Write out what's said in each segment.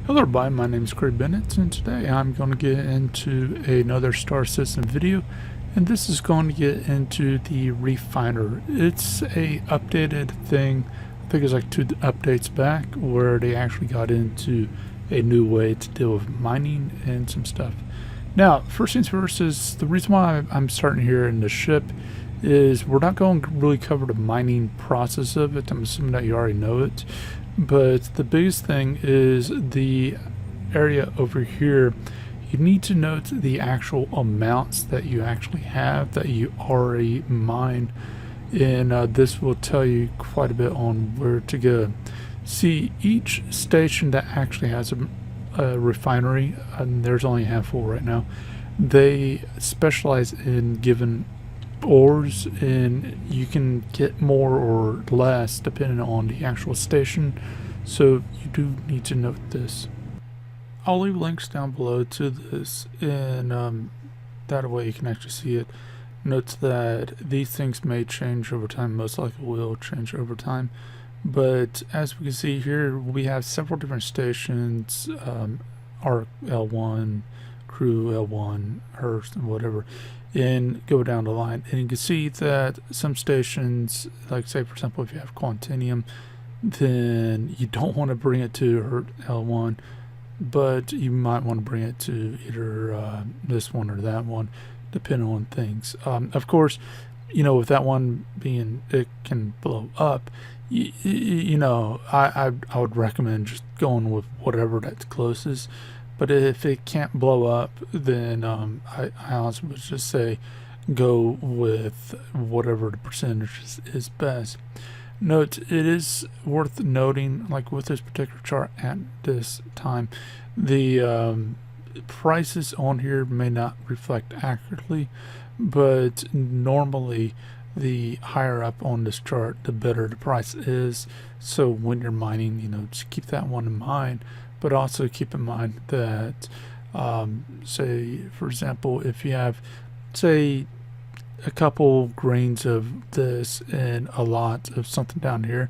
Hello everybody, my name is Craig Bennett and today I'm going to get into another Star System video, and this is going to get into the refiner. It's a updated thing. I think it's like 2 updates back where they actually got into a new way to deal with mining and some stuff. Now, first things first is the reason why I'm starting here in the ship is we're not going to really cover the mining process of it. I'm assuming that you already know it. But the biggest thing is the area over here. You need to note the actual amounts that you actually have that you already mine, and this will tell you quite a bit on where to go. See, each station that actually has a refinery, and there's only a handful right now, they specialize in giving ores, and you can get more or less depending on the actual station, so you do need to note this. I'll leave links down below to this, and that way you can actually see it. Note that these things may change over time, most likely will change over time, but as we can see here, we have several different stations, ARC L1, Crew L1, Hearst, and whatever, and go down the line, and you can see that some stations, like say for example if you have Quantinium, then you don't want to bring it to L1, but you might want to bring it to either this one or that one, depending on things. Of course, you know, with that one being, it can blow up, you know, I would recommend just going with whatever that's closest. But if it can't blow up, then I honestly would just say go with whatever the percentage is best. Note, it is worth noting, like with this particular chart at this time, the prices on here may not reflect accurately, but normally the higher up on this chart, the better the price is. So when you're mining, you know, just keep that one in mind. But also keep in mind that, say, for example, if you have, say, a couple grains of this and a lot of something down here,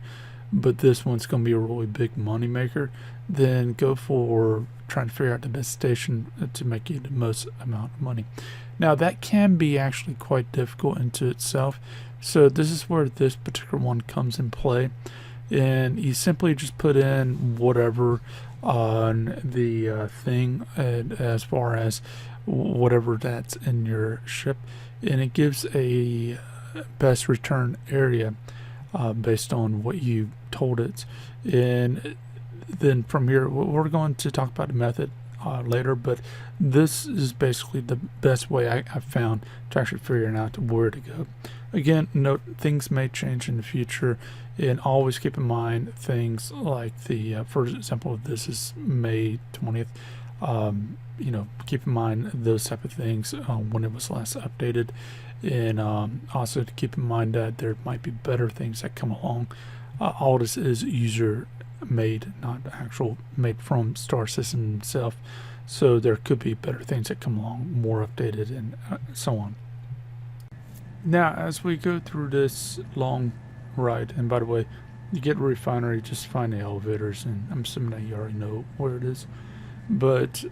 but this one's going to be a really big money maker, then go for trying to figure out the best station to make you the most amount of money. Now, that can be actually quite difficult into itself, so this is where this particular one comes in play. And you simply just put in whatever on the thing, and as far as whatever that's in your ship, and it gives a best return area based on what you told it. And then from here, we're going to talk about the method later, but this is basically the best way I've found to actually figuring out where to go. Again, note things may change in the future, and always keep in mind things like the, for example, this is May 20th. You know, keep in mind those type of things when it was last updated, and also to keep in mind that there might be better things that come along. All this is user made, not actual made from Star System itself, so there could be better things that come along, more updated, and so on. Now, as we go through this long ride, and by the way, you get a refinery, just find the elevators, and I'm assuming that you already know where it is. But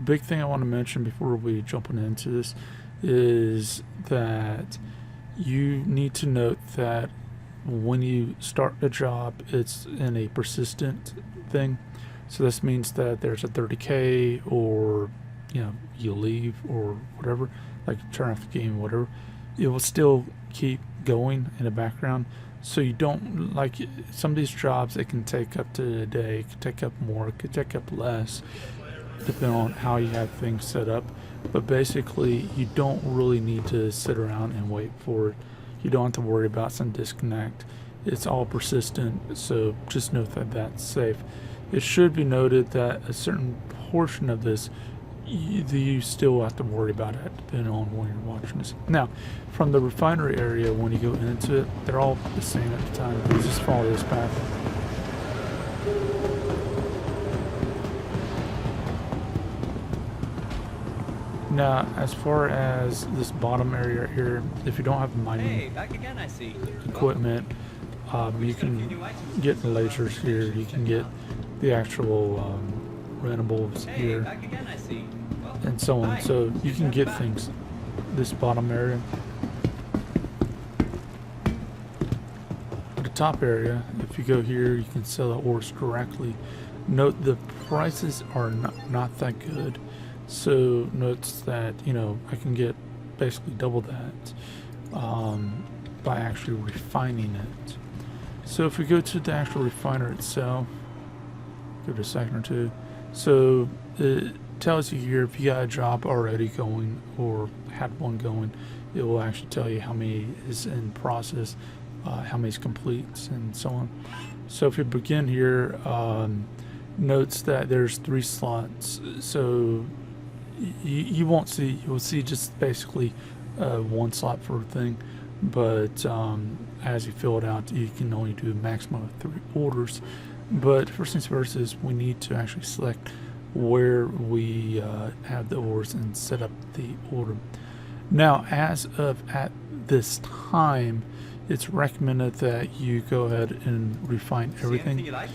big thing I want to mention before we jump into this is that you need to note that when you start a job, it's in a persistent thing. So this means that there's a 30k, or you know, you leave or whatever, like turn off the game or whatever, it will still keep going in the background. So you don't, like some of these jobs, it can take up to a day, it could take up more, it could take up less, depending on how you have things set up. But basically, you don't really need to sit around and wait for it. You don't have to worry about some disconnect. It's all persistent, so just note that that's safe. It should be noted that a certain portion of this, you still have to worry about it depending on when you're watching this. Now, from the refinery area, when you go into it, they're all the same at the time. You just follow this path. Now, as far as this bottom area here, if you don't have mining I see. equipment, you can get lasers here. You can get the actual rentables here, Back again, I see. Well, and so on. hi. So you Just can have get back. things. This bottom area, the top area. If you go here, you can sell the ores directly. Note the prices are not that good. So notes that I can get basically double that by actually refining it. So if we go to the actual refiner itself, give it a second or two. So it tells you here if you got a job already going or had one going, it will actually tell you how many is in process, how many is complete, and so on. So if you begin here, notes that there's 3 slots. So you won't see, you'll see just basically 1 slot for a thing, but as you fill it out, you can only do a maximum of 3 orders. But first things first is we need to actually select where we have the ores and set up the order. Now, as of at this time, it's recommended that you go ahead and refine See anything everything. you like?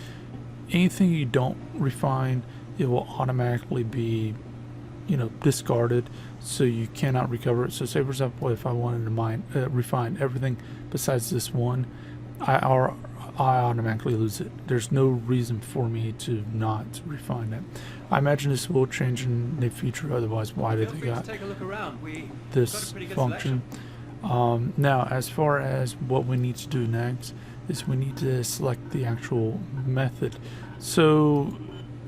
Anything you don't refine, it will automatically be discarded, so you cannot recover it. So say for example, if I wanted to refine everything besides this one, I automatically lose it. There's no reason for me to not refine it. I imagine this will change in the future, otherwise why did Feel they free to got take a look around. We've got a this pretty good function? Now, as far as what we need to do next is we need to select the actual method. So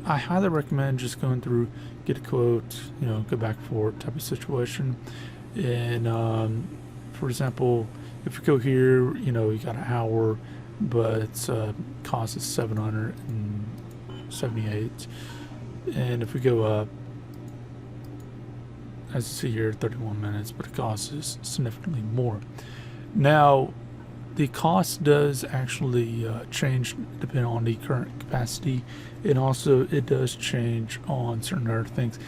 I highly recommend just going through, get a quote, go back and forth type of situation. And for example, if you go here, you got an hour, but cost is 778. And if we go up, as you see here, 31 minutes, but the cost is significantly more. Now, the cost does actually change depending on the current capacity, and also it does change on certain other things.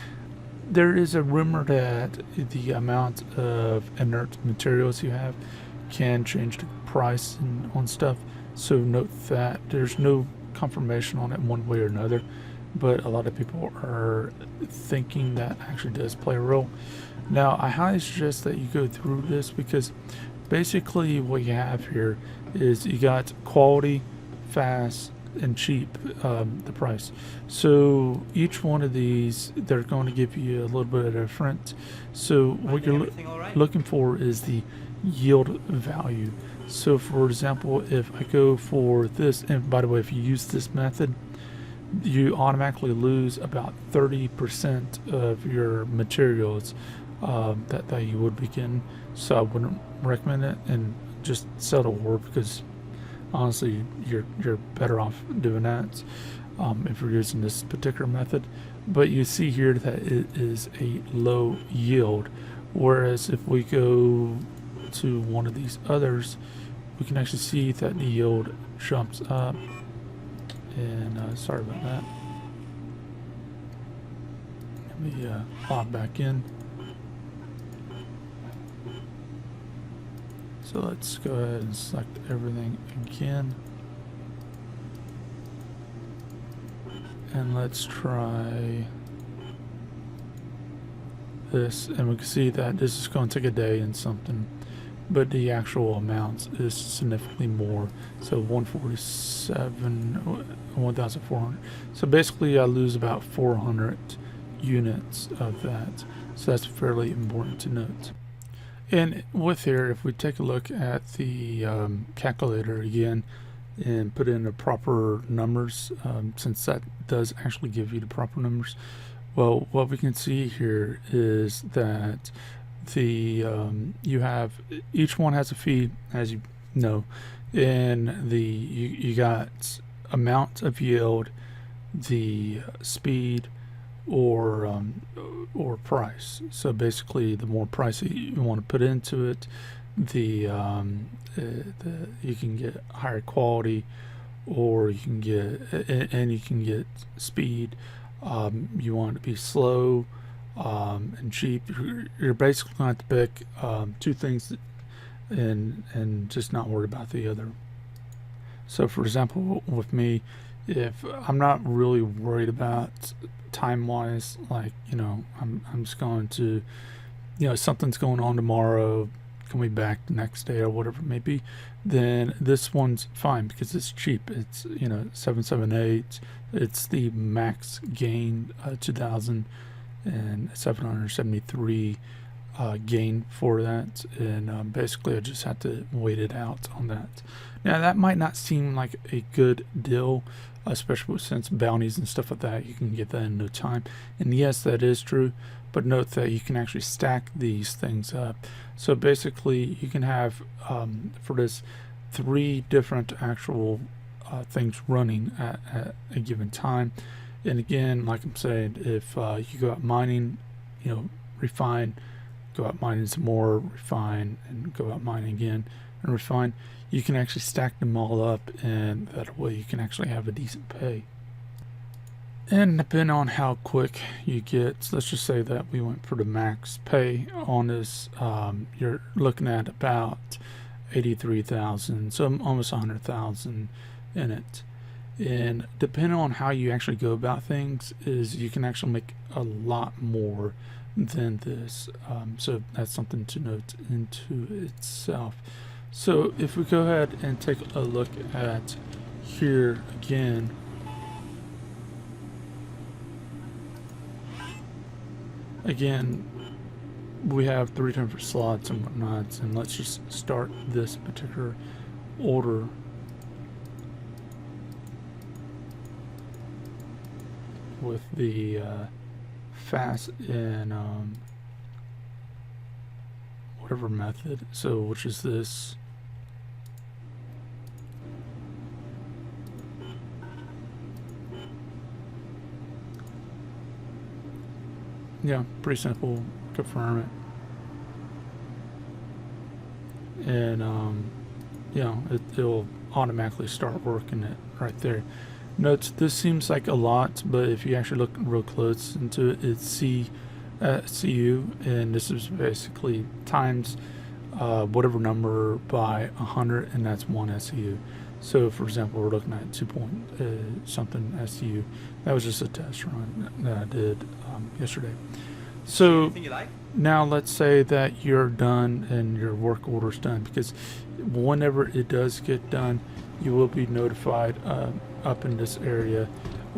There is a rumor that the amount of inert materials you have can change the price on stuff, so note that there's no confirmation on it one way or another, but a lot of people are thinking that actually does play a role. Now, I highly suggest that you go through this because basically what you have here is you got quality, fast, and cheap, the price. So each one of these, they're going to give you a little bit different. So what you're everything all right? looking for is the yield value. So for example, if I go for this, and by the way, if you use this method, you automatically lose about 30% of your materials that you would begin. So I wouldn't recommend it, and just sell the ore because honestly you're better off doing that if you're using this particular method. But you see here that it is a low yield, whereas if we go to one of these others, we can actually see that the yield jumps up. And sorry about that. Let me log back in. So let's go ahead and select everything again. And let's try this. And we can see that this is going to take a day and something, but the actual amount is significantly more. So 147, 1,400. So basically I lose about 400 units of that. So that's fairly important to note. And with here, if we take a look at the calculator again and put in the proper numbers, since that does actually give you the proper numbers, well, what we can see here is that the you have, each one has a feed, as you know, and you got amount of yield, the speed, or price. So basically, the more price you want to put into it, the you can get higher quality, or you can get and you can get speed. You want it to be slow and cheap. You're basically going to have to pick 2 things and just not worry about the other. So for example, with me, if I'm not really worried about time wise, like, I'm just going to, something's going on tomorrow, can we back the next day or whatever it may be, then this one's fine because it's cheap. It's 778. It's the max gain 2,773 gain for that, and basically I just had to wait it out on that. Now that might not seem like a good deal, especially since bounties and stuff like that, you can get that in no time. And yes, that is true, but note that you can actually stack these things up. So basically you can have for this 3 different actual things running at a given time. And again, like I'm saying, if you go out mining, refine, go out mining some more, refine, and go out mining again and refine, you can actually stack them all up, and that way you can actually have a decent pay. And depending on how quick you get, so let's just say that we went for the max pay on this, you're looking at about 83,000, so almost 100,000 in it. And depending on how you actually go about things, is you can actually make a lot more than this. So that's something to note into itself. So if we go ahead and take a look at here again, we have 3 different slots and whatnot, and let's just start this particular order. With the fast and whatever method, so which is this. Yeah, pretty simple. Confirm it, and it'll automatically start working it right there. Note this seems like a lot, but if you actually look real close into it, it's CU, and this is basically times whatever number by 100, and that's 1 SCU. So for example, we're looking at 2 point something SCU. That was just a test run that I did yesterday. So Anything you like? now let's say that you're done and your work order's done, because whenever it does get done, you will be notified up in this area,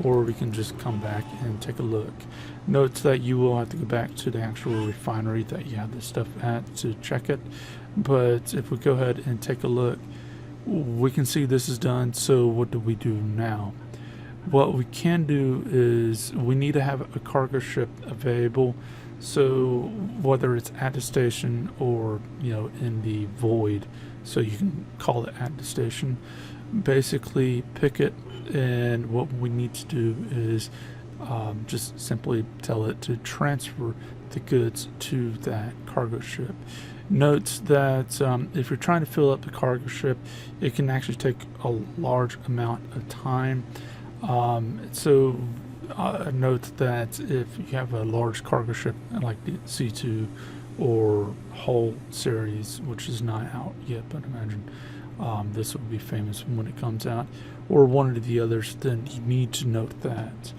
or we can just come back and take a look. Note that you will have to go back to the actual refinery that you have this stuff at to check it. But if we go ahead and take a look, we can see this is done. So what do we do now? What we can do is we need to have a cargo ship available. So whether it's at the station or in the void, so you can call it at the station, basically pick it, and what we need to do is just simply tell it to transfer the goods to that cargo ship. Note that if you're trying to fill up the cargo ship, it can actually take a large amount of time. So note that if you have a large cargo ship like the C2 or Hull series, which is not out yet, but imagine this will be famous when it comes out, or one of the others, then you need to note that.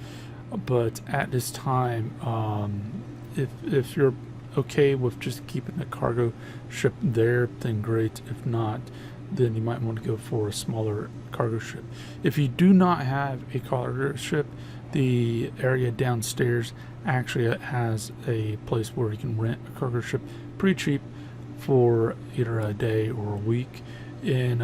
But at this time, if you're okay with just keeping the cargo ship there, then great. If not, then you might want to go for a smaller cargo ship. If you do not have a cargo ship, the area downstairs actually has a place where you can rent a cargo ship pretty cheap for either a day or a week, and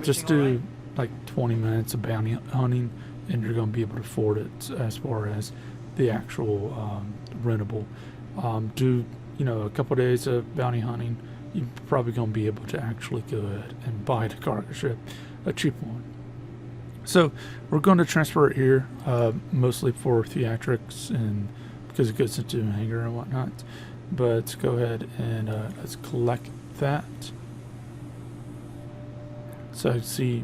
just do like 20 minutes of bounty hunting, and you're going to be able to afford it as far as the actual rentable. Do a couple days of bounty hunting, you're probably going to be able to actually go ahead and buy the cargo ship, a cheap one. So we're going to transfer it here, mostly for theatrics and because it goes into a hangar and whatnot. But let's go ahead and let's collect that. So you see,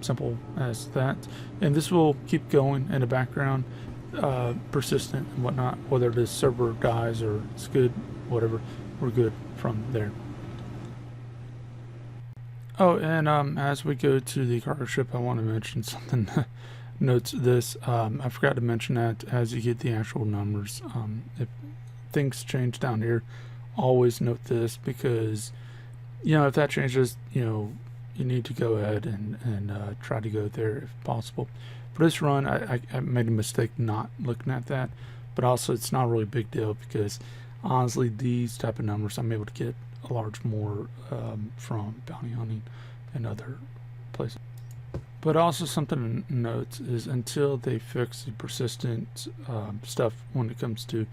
simple as that. And this will keep going in the background, persistent and whatnot, whether this server dies or it's good, whatever, we're good from there. Oh, and as we go to the cargo ship, I want to mention something note this. I forgot to mention that as you get the actual numbers, if things change down here, always note this, because if that changes, you need to go ahead and try to go there if possible. For this run, I made a mistake not looking at that, but also it's not really a big deal, because honestly these type of numbers I'm able to get a large more from bounty hunting and other places. But also something to note is, until they fix the persistent stuff when it comes to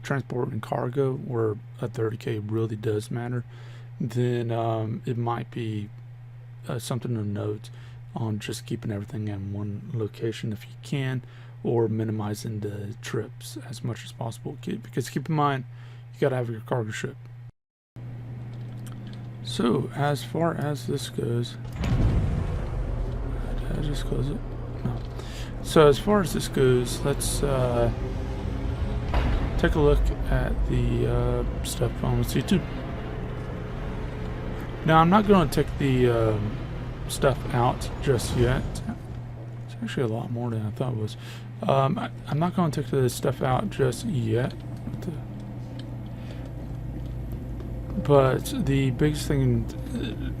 transport and cargo, where a 30K really does matter, then it might be something to note on just keeping everything in one location if you can, or minimizing the trips as much as possible, because keep in mind you gotta have your cargo ship. So as far as this goes, did I just close it? No. So as far as this goes, let's take a look at the stuff on C2. Now I'm not going to take the stuff out just yet. It's actually a lot more than I thought it was. I'm not going to take the stuff out just yet. But the biggest thing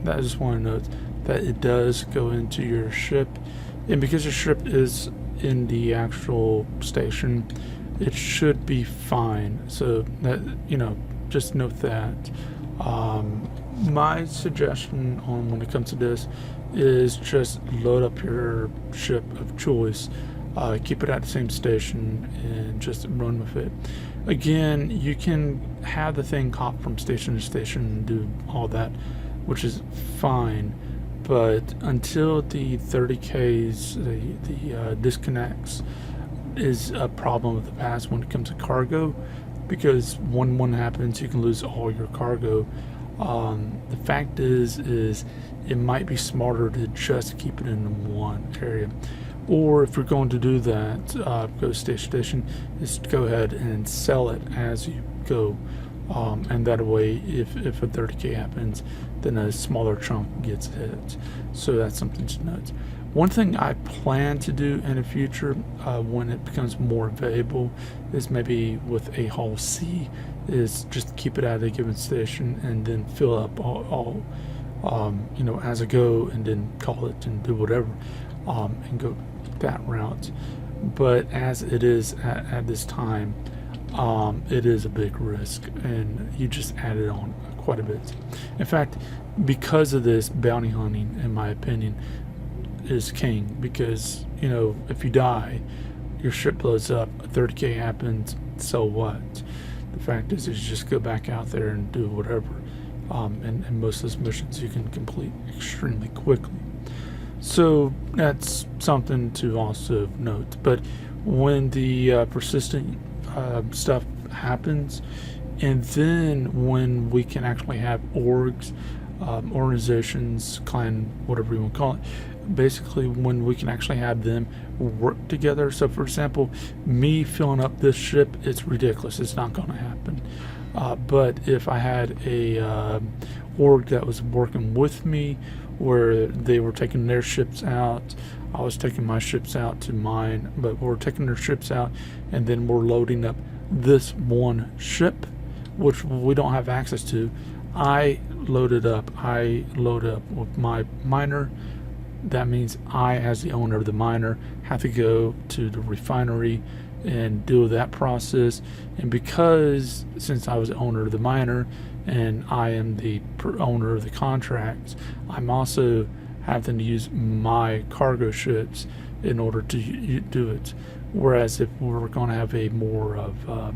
that I just want to note, that it does go into your ship, and because your ship is in the actual station, it should be fine. So that, just note that. My suggestion on when it comes to this is just load up your ship of choice, keep it at the same station, and just run with it. Again, you can have the thing hop from station to station and do all that, which is fine, but until the 30Ks, the disconnects is a problem of the past when it comes to cargo, because when one happens, you can lose all your cargo. The fact is it might be smarter to just keep it in one area. Or if you're going to do that, go station to station, is to go ahead and sell it as you go. And that way, if a 30K happens, then a smaller chunk gets hit. So that's something to note. One thing I plan to do in the future, when it becomes more valuable, is maybe with a Hull C, is just keep it at a given station and then fill up all as I go, and then call it and do whatever, and go that route. But as it is at this time, it is a big risk, and you just added on quite a bit. In fact, because of this, bounty hunting, in my opinion, is king, because if you die, your ship blows up, a 30K happens, so what? The fact is you just go back out there and do whatever, and most of those missions you can complete extremely quickly. So that's something to also note. But when the persistent stuff happens, and then when we can actually have orgs, organizations, clan, whatever you want to call it, basically when we can actually have them work together. So for example, me filling up this ship, it's ridiculous, it's not going to happen. But if I had a org that was working with me, where they were taking their ships out, I was taking my ships out to mine, but we're taking their ships out, and then we're loading up this one ship, which we don't have access to. I load up with my miner. That means I, as the owner of the miner, have to go to the refinery and do that process. And because, since I was the owner of the miner and I am the owner of the contracts, I'm also having to use my cargo ships in order to do it. Whereas if we're going to have a more of a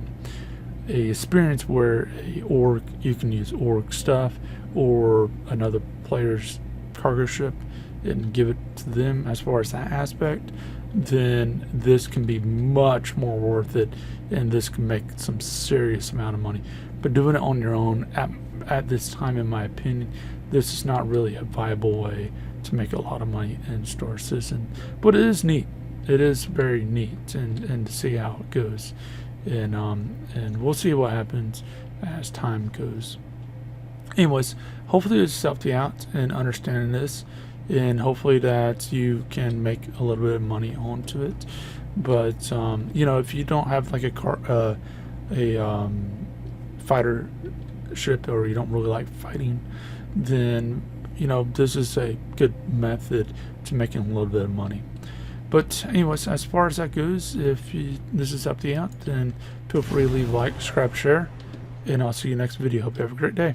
experience where you can use org stuff or another player's cargo ship and give it to them as far as that aspect, then this can be much more worth it, and this can make some serious amount of money. But doing it on your own at this time, in my opinion, this is not really a viable way to make a lot of money in Star Citizen. But it is neat. It is very neat, and to see how it goes, and we'll see what happens as time goes. Anyways, hopefully this helped you out in understanding this. and hopefully that you can make a little bit of money onto it. But you know, if you don't have like a fighter ship, or you don't really like fighting, then you know this is a good method to making a little bit of money. But anyways, as far as that goes, if this is up to you, then feel free to leave a like, subscribe, share, and I'll see you next video. Hope you have a great day.